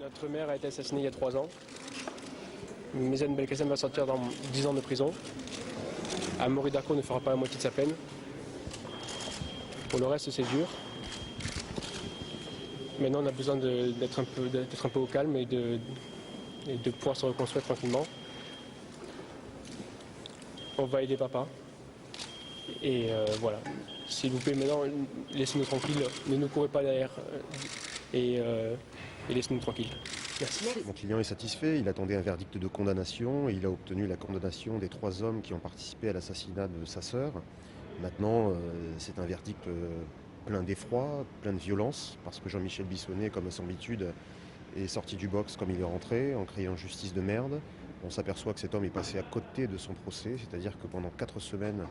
Notre mère a été assassinée il y a 3 ans. Méziane Belkacem va sortir dans 10 ans de prison. Amaury Darcourt ne fera pas la moitié de sa peine. Pour le reste, c'est dur. Maintenant, on a besoin d'être un peu au calme et de pouvoir se reconstruire tranquillement. On va aider papa. Et voilà. S'il vous plaît, maintenant, laissez-nous tranquilles. Ne nous courez pas derrière. Et laissez-nous tranquilles. Merci. Mon client est satisfait, il attendait un verdict de condamnation et il a obtenu la condamnation des 3 hommes qui ont participé à l'assassinat de sa sœur. Maintenant, c'est un verdict plein d'effroi, plein de violence, parce que Jean-Michel Bissonnet, comme à son habitude, est sorti du box comme il est rentré, en criant justice de merde. On s'aperçoit que cet homme est passé à côté de son procès, c'est-à-dire que pendant 4 semaines,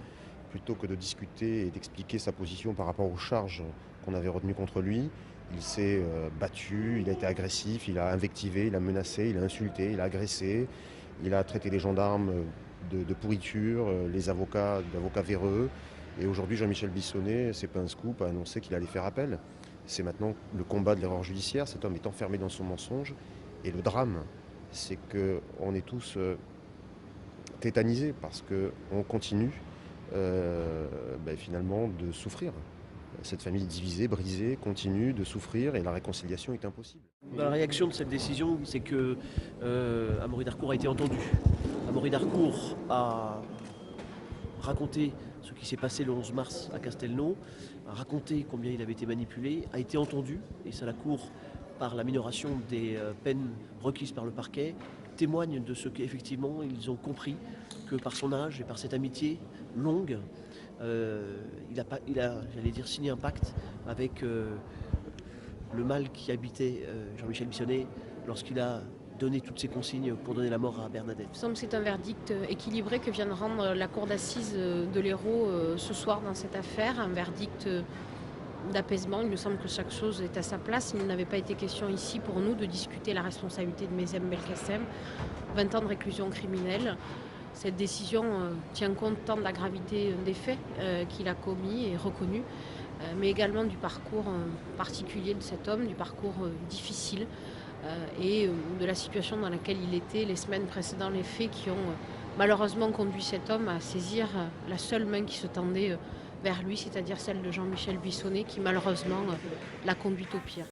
plutôt que de discuter et d'expliquer sa position par rapport aux charges qu'on avait retenues contre lui, il s'est battu, il a été agressif, il a invectivé, il a menacé, il a insulté, il a agressé, il a traité les gendarmes de pourriture, les avocats d'avocats véreux. Et aujourd'hui, Jean-Michel Bissonnet, c'est pas un scoop, a annoncé qu'il allait faire appel. C'est maintenant le combat de l'erreur judiciaire. Cet homme est enfermé dans son mensonge. Et le drame, c'est qu'on est tous tétanisés parce qu'on continue finalement de souffrir. Cette famille divisée, brisée, continue de souffrir et la réconciliation est impossible. La réaction de cette décision, c'est que Amaury Darcourt a été entendu. Amaury Darcourt a raconté ce qui s'est passé le 11 mars à Castelnau, a raconté combien il avait été manipulé, a été entendu, et ça la cour, par la minoration des peines requises par le parquet, témoigne de ce qu'effectivement ils ont compris, que par son âge et par cette amitié longue, il a, j'allais dire, signé un pacte avec le mal qui habitait Jean-Michel Bissonnet lorsqu'il a donné toutes ses consignes pour donner la mort à Bernadette. Il me semble que c'est un verdict équilibré que vient de rendre la cour d'assises de l'Hérault ce soir dans cette affaire, un verdict d'apaisement. Il me semble que chaque chose est à sa place. Il n'avait pas été question ici pour nous de discuter la responsabilité de Méziane Belkacem, 20 ans de réclusion criminelle. Cette décision tient compte tant de la gravité des faits qu'il a commis et reconnus, mais également du parcours particulier de cet homme, du parcours difficile et de la situation dans laquelle il était les semaines précédant les faits qui ont malheureusement conduit cet homme à saisir la seule main qui se tendait vers lui, c'est-à-dire celle de Jean-Michel Bissonnet, qui malheureusement l'a conduit au pire.